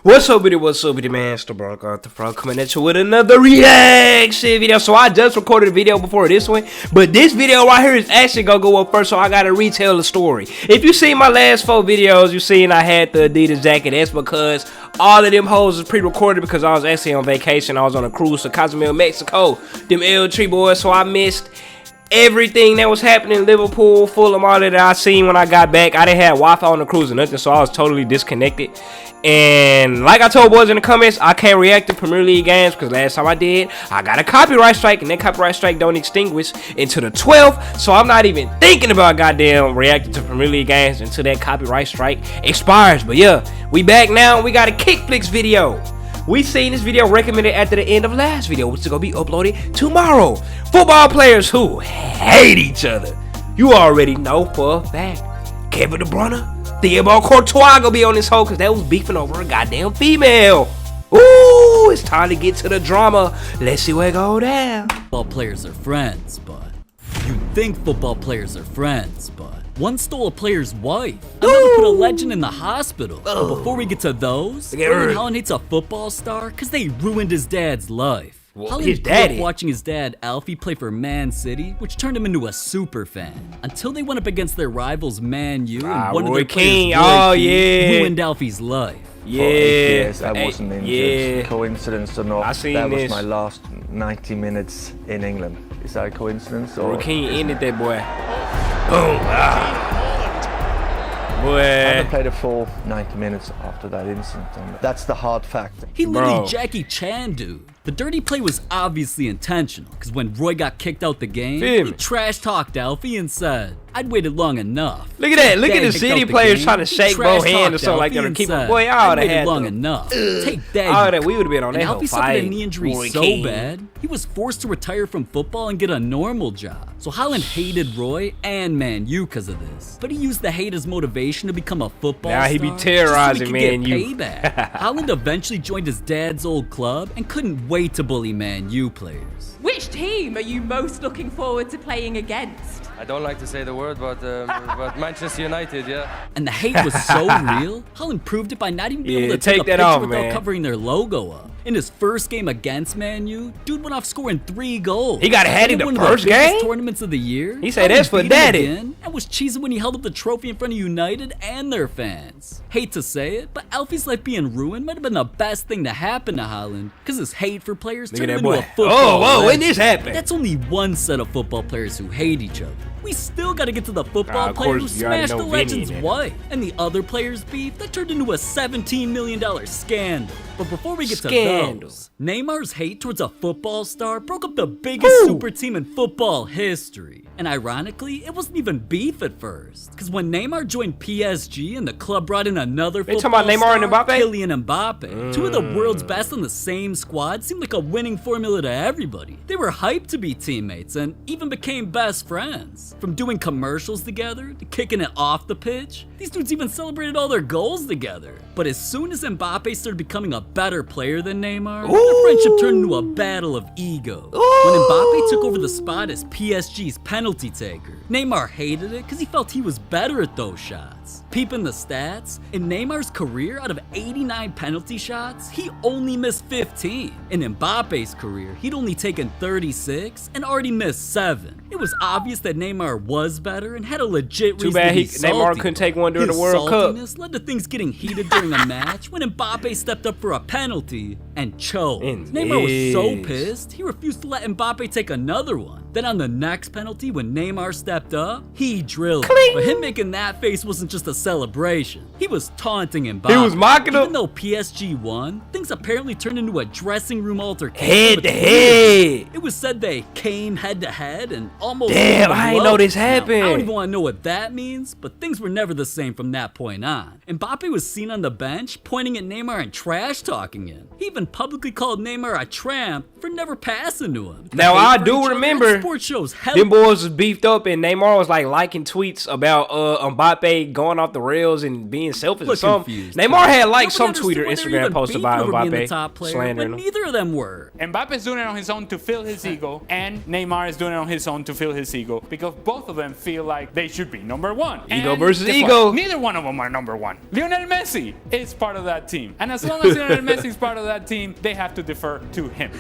What's up with it, man? It's the bro, the frog coming at you with another reaction video. So I just recorded a video before this one, but this video right here is actually gonna go up first, so I gotta retell the story. If you seen my last 4 videos, you seen I had the Adidas jacket. That's because all of them hoes is pre-recorded because I was actually on vacation. I was on a cruise to Cozumel, Mexico. Them L Tree boys, so I missed everything that was happening in Liverpool, Fulham, all that I seen when I got back. I didn't have Wi-Fi on the cruise or nothing, so I was totally disconnected. And like I told boys in the comments, I can't react to Premier League games because last time I did, I got a copyright strike, and that copyright strike don't extinguish until the 12th. So I'm not even thinking about goddamn reacting to Premier League games until that copyright strike expires. But yeah, we back now, and we got a Kickflix video. We seen this video recommended after the end of last video, which is gonna be uploaded tomorrow. Football players who hate each other. You already know for a fact. Kevin De Bruyne, Neymar and Courtois gonna be on this hoe because they was beefing over a goddamn female. Ooh, it's time to get to the drama. Let's see where it go down. Football players are friends, but you think football players are friends, but one stole a player's wife. Another put a legend in the hospital. But before we get to those, Haaland hates a football star because they ruined his dad's life. Well, Haaland grew up watching his dad, Alfie, play for Man City, which turned him into a super fan. Until they went up against their rivals Man U, and one of their Keane. players, Roy Keane, ruined Alfie's life. Yeah, for 8 years, I wasn't injured. Coincidence or not, that was this. my last 90 minutes in England. Is that a coincidence? Or Roy Keane ended that boy. Boom. Boy. I haven't played a full 90 minutes after that incident. That's the hard fact. He literally Jackie Chan, dude. The dirty play was obviously intentional, because when Roy got kicked out the game, he trash-talked Alfie and said, "I'd waited long enough." Look at that. Look at the City players trying to shake both hands or something like that to keep him. Boy, I would have had long enough. Take that. All that, we would have been on that whole Alfie fight. suffered a knee injury so bad, he was forced to retire from football and get a normal job. So Haaland hated Roy and Man U because of this. But he used the hate as motivation to become a football star. Now he be terrorizing Man U. Payback. Haaland eventually joined his dad's old club and couldn't wait to bully Man U players. Which team are you most looking forward to playing against? I don't like to say the word, but Manchester United, yeah. And the hate was so real, Haaland proved it by not even being able to take a picture without covering their logo up. In his first game against Man U, dude went off scoring 3 goals. He got a hat in the first game? Tournaments of the year. He said that's for daddy. And was cheesing when he held up the trophy in front of United and their fans. Hate to say it, but Alfie's life being ruined might have been the best thing to happen to Haaland, because his hate for players turned him into a football legend. When this happened? That's only one set of football players who hate each other. We still gotta get to the football player who smashed the legend's wife, and the other players' beef that turned into a $17 million scandal. But before we get to those, Neymar's hate towards a football star broke up the biggest super team in football history. And ironically, it wasn't even beef at first, because when Neymar joined PSG and the club brought in another football star, Neymar and Mbappe? Kylian Mbappe, 2 of the world's best on the same squad, seemed like a winning formula to everybody. They were hyped to be teammates and even became best friends. From doing commercials together to kicking it off the pitch, these dudes even celebrated all their goals together. But as soon as Mbappe started becoming a better player than Neymar, their friendship turned into a battle of egos. When Mbappe took over the spot as PSG's penalty taker, Neymar hated it because he felt he was better at those shots. Peeping the stats, in Neymar's career, out of 89 penalty shots, he only missed 15. In Mbappe's career, he'd only taken 36 and already missed 7. It was obvious that Neymar was better and had a legit reason to be salty. Neymar couldn't take one during the World Cup. His saltiness led to things getting heated during a match when Mbappe stepped up for a penalty and choked. Neymar was so pissed, he refused to let Mbappe take another one. Then on the next penalty, when Neymar stepped up, he drilled him. But him making that face wasn't just a celebration. He was taunting Mbappe. He was mocking him. Even though PSG won, things apparently turned into a dressing room altercation. Head to head. It was said they came head to head and almost. Damn, I didn't know this happened. Now, I don't even want to know what that means, but things were never the same from that point on. Mbappe was seen on the bench pointing at Neymar and trash talking him. He even publicly called Neymar a tramp for never passing to him. Now I do remember sports shows them boys was beefed up and Neymar was like liking tweets about Mbappe going off the rails and being selfish or something. Neymar had like some tweet or Instagram post about Mbappe slandering him. Neither of them were. Mbappe's doing it on his own to fill his ego, and Neymar is doing it on his own to fill his ego. Because of both of them feel like they should be number one. Ego And versus guess ego. what? Neither one of them are number one. Lionel Messi is part of that team. And as long as Lionel Messi is part of that team, they have to defer to him.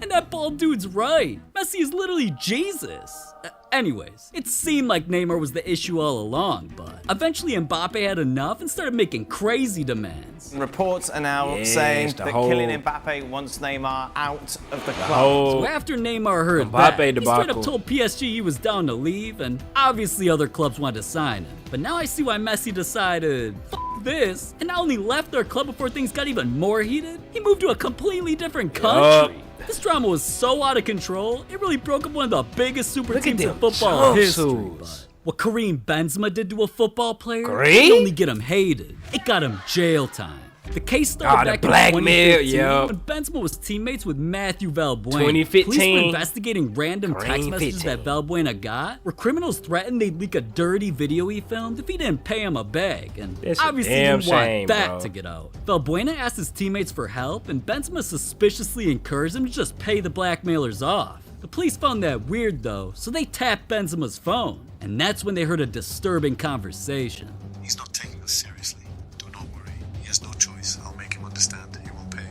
And that bald dude's right. Messi is literally Jesus. Anyways, it seemed like Neymar was the issue all along, but eventually Mbappe had enough and started making crazy demands. Reports are now saying that Kylian Mbappe wants Neymar out of the club. So after Neymar heard Mbappe that, he debacle. straight up told PSG he was down to leave, and obviously other clubs wanted to sign him. But now I see why Messi decided, F this, and not only left their club before things got even more heated, he moved to a completely different country. This drama was so out of control, it really broke up one of the biggest super teams in football history. But what Karim Benzema did to a football player didn't only get him hated, it got him jail time. The case started back in 2015 when Benzema was teammates with Matthew Valbuena. 2015. Police were investigating random text messages that Valbuena got, where criminals threatened they'd leak a dirty video he filmed if he didn't pay him a bag, and obviously he didn't want that to get out. Valbuena asked his teammates for help, and Benzema suspiciously encouraged him to just pay the blackmailers off. The police found that weird though, so they tapped Benzema's phone, and that's when they heard a disturbing conversation. He's not taking us seriously. Do not worry. He has no choice. I'll make him understand that he won't pay.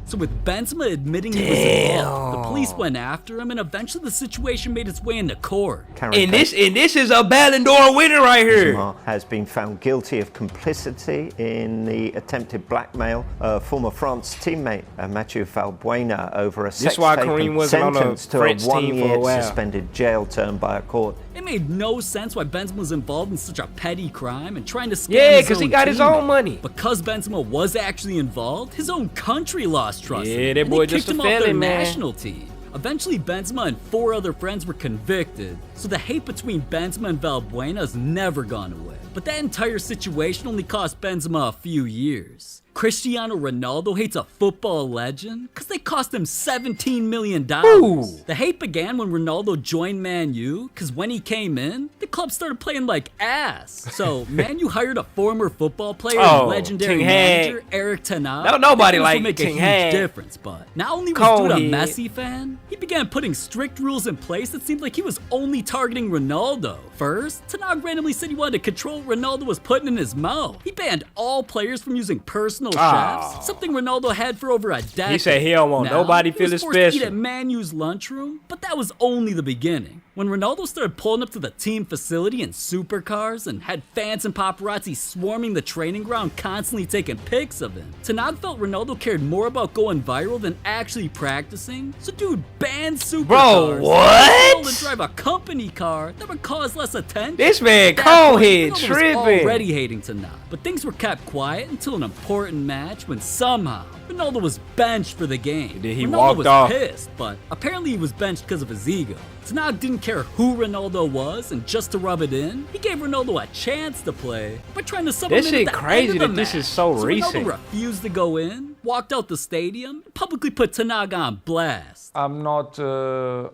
So with Benzema admitting he was involved, the police went after him, and eventually the situation made its way into court. And this is a Ballon d'Or winner right here. Benzema has been found guilty of complicity in the attempted blackmail of former France teammate Mathieu Valbuena over a sex taping sentence to a 1-year suspended jail term by a court. It made no sense why Benzema was involved in such a petty crime and trying to scam Yeah, because he got his own money. Because Benzema was actually involved, his own country lost trust. Yeah, that boy just a felon, man. National team. Eventually, Benzema and 4 other friends were convicted, so the hate between Benzema and Valbuena has never gone away. But that entire situation only cost Benzema a few years. Cristiano Ronaldo hates a football legend because they cost him $17 million. The hate began when Ronaldo joined Man U because when he came in, the club started playing like ass. So Man U hired a former football player and legendary manager, Erik Ten Hag. No, nobody liked make a Ten huge Hag. difference, but not only was dude a Messi fan, he began putting strict rules in place that seemed like he was only targeting Ronaldo. First, Ten Hag randomly said he wanted to control what Ronaldo was putting in his mouth. He banned all players from using personal chefs, something Ronaldo had for over a decade. He said he don't want nobody feeling special. He was forced to eat special. at Man U's lunchroom, but that was only the beginning. When Ronaldo started pulling up to the team facility in supercars and had fans and paparazzi swarming the training ground constantly taking pics of him, Ten Hag felt Ronaldo cared more about going viral than actually practicing, so dude banned supercars. Bro, what? And drive a company car that would cause less attention. This man Ronaldo conehead was tripping. already hating Ten Hag, but things were kept quiet until an important match when somehow Ronaldo was benched for the game. Then he Ronaldo walked was off. pissed, but apparently he was benched because of his ego. Ten Hag didn't care who Ronaldo was, and just to rub it in, he gave Ronaldo a chance to play by trying to sub him This in at shit the crazy end of the that this match. is so recent. Ronaldo refused to go in, walked out the stadium, and publicly put Ten Hag on blast. I'm not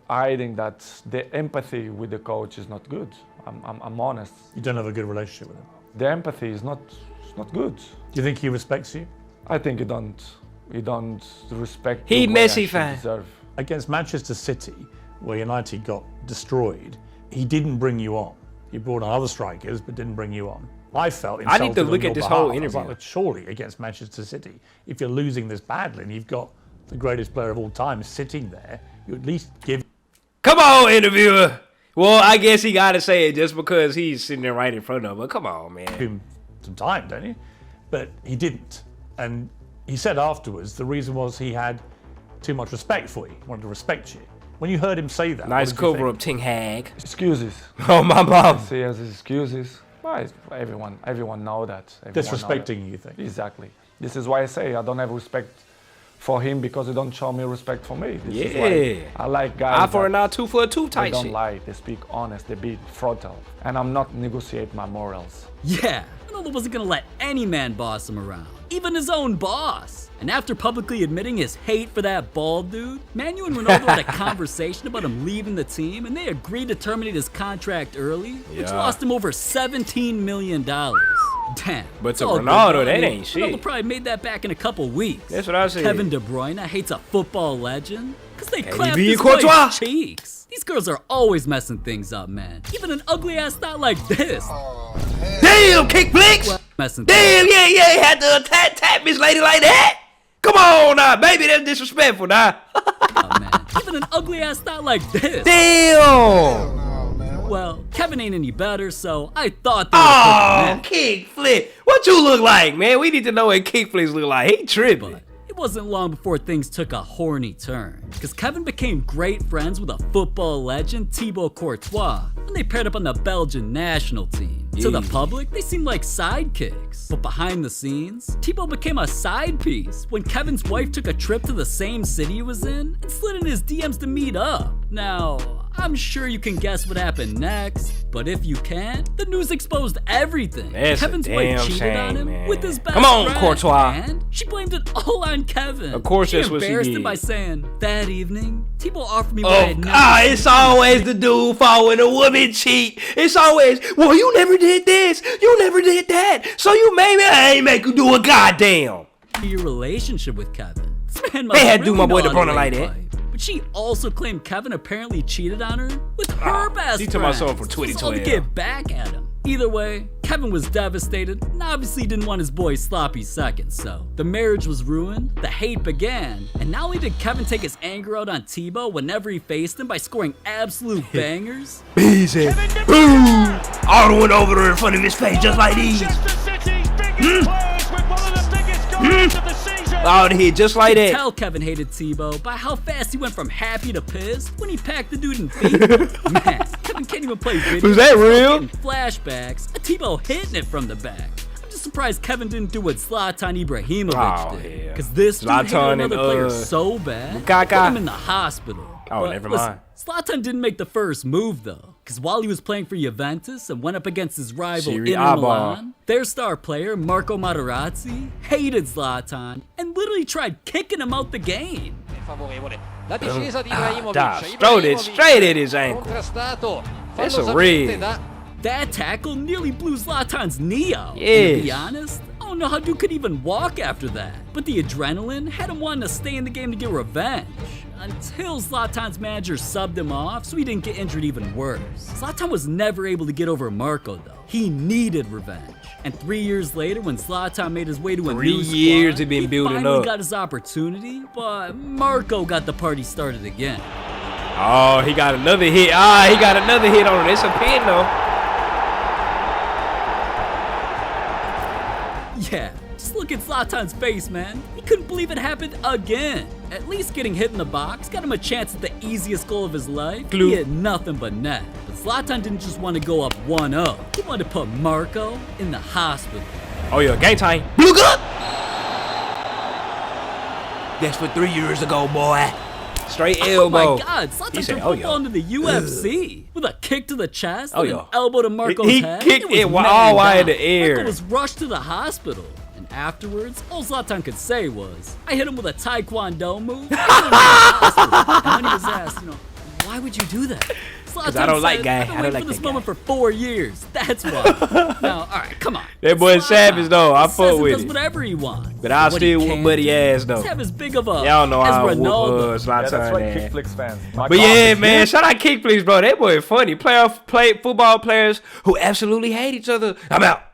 hiding that the empathy with the coach is not good. I'm honest. You don't have a good relationship with him? The empathy is not good. Do you think he respects you? I think he don't respect He the way I Messi should fan. deserve. Against Manchester City, where United got destroyed, he didn't bring you on. He brought on other strikers, but didn't bring you on. I felt I need to insulted look on your at this behalf. whole I was interview. like, well, surely against Manchester City, if you're losing this badly and you've got the greatest player of all time sitting there, you at least give Come on, interviewer. Well, I guess he got to say it just because he's sitting there right in front of him. But come on, man. him some time, don't you? But he didn't. And he said afterwards the reason was he had too much respect for you. He wanted to respect you. When you heard him say that, Nice what did you cover think? up, Ten Hag. Excuses. Oh, my mom. See as excuses. Why? Everyone know that. Disrespecting you, think? Exactly. This is why I say I don't have respect for him because he don't show me respect for me. This is Yeah. why I like guys. Eye for that an eye, 2 for a 2 They type don't shit. lie. They speak honest. They be frontal. And I'm not negotiate my morals. Yeah, Ronaldo wasn't gonna let any man boss him around, even his own boss. And after publicly admitting his hate for that bald dude, Manu and Ronaldo had a conversation about him leaving the team, and they agreed to terminate his contract early, which Yeah. lost him over $17 million. Damn. But it's to all good Ronaldo, that money. ain't shit. Ronaldo probably made that back in a couple weeks. That's what I said. Kevin De Bruyne hates a football legend because they clapped Bruyne his and Courtois. wife's cheeks. These girls are always messing things up, man. Even an ugly ass style like this. Damn, kick flicks! Damn, yeah, had to tap Miss Lady like that? Come on now, baby, that's disrespectful now. Oh, man. Even an ugly ass style like this. Damn! Well, Kevin ain't any better, so I thought they would kick flip. What you look like, man? We need to know what kick flips look like. He tripping. But it wasn't long before things took a horny turn, because Kevin became great friends with a football legend, Thibaut Courtois, when they paired up on the Belgian national team. To the public, they seemed like sidekicks. But behind the scenes, Thibaut became a side piece when Kevin's wife took a trip to the same city he was in and slid in his DMs to meet up. Now, I'm sure you can guess what happened next, but if you can't, the news exposed everything. Kevin's wife cheated on him with his best friend, Courtois. And she blamed it all on Kevin. Of course, that's what she did. She embarrassed him by saying, that evening, Thibaut offered me what I had never it's always the dude following a woman cheat. It's always, well, you never did this, you never did that, so you made me, I ain't make you do a goddamn. Your relationship with Kevin. This man they had to do my boy the Bruyne like that. But she also claimed Kevin apparently cheated on her with her best friend. He took my son for 2012. To get back at him. Either way, Kevin was devastated and obviously didn't want his boy sloppy seconds, so the marriage was ruined, the hate began, and not only did Kevin take his anger out on Thibaut whenever he faced him by scoring absolute bangers. Easy. Boom! All the one over there in front of his face just like these. Oh, the hit just like that. Tell Kevin hated Thibaut by how fast he went from happy to pissed when he packed the dude in feet. Man, Kevin can't even play video. Was that real? Flashbacks, Thibaut hitting it from from the back. I'm just surprised Kevin didn't do what Zlatan Ibrahimovic did. Because this dude hated another player so bad, put him in the hospital. Oh, but never listen, mind. Zlatan didn't make the first move, though. Because while he was playing for Juventus and went up against his rival Inter Milan, their star player, Marco Materazzi, hated Zlatan and literally tried kicking him out the game. Throwed it straight at his ankle. That's a rig. That tackle nearly blew Zlatan's knee out. Yes. And to be honest, I don't know how dude could even walk after that. But the adrenaline had him wanting to stay in the game to get revenge. Until Zlatan's manager subbed him off so he didn't get injured even worse. Zlatan was never able to get over Marco though. He needed revenge. And 3 years later, when Zlatan made his way to a new squad, he finally got his opportunity, but Marco got the party started again. Oh, he got another hit. He got another hit on it. It's a pin though. Yeah, just look at Zlatan's face, man. He couldn't believe it happened again. At least getting hit in the box got him a chance at the easiest goal of his life. He had nothing but net. But Zlatan didn't just want to go up 1-0. He wanted to put Marco in the hospital. Oh yeah, game time. Look up! That's for 3 years ago, boy. Straight elbow. Oh my God, Zlatan turned football into the UFC with a kick to the chest and an elbow to Marco's head. He kicked it all while in the air. Marco was rushed to the hospital. And afterwards, all Zlatan could say was, I hit him with a Taekwondo move. And when he was asked, why would you do that? Because I don't like guy. I've been waiting for this moment for 4 years. That's why. Now, all right, come on. That boy's savage though. I fuck with it. He does whatever he wants. But I'll still whoop buddy ass though. Let's have as big of a y'all know as I Ronaldo. Whoop that's right, Kickflix fans. But yeah, man, shout out Kickflix, bro. That boy funny. Football players who absolutely hate each other. I'm out.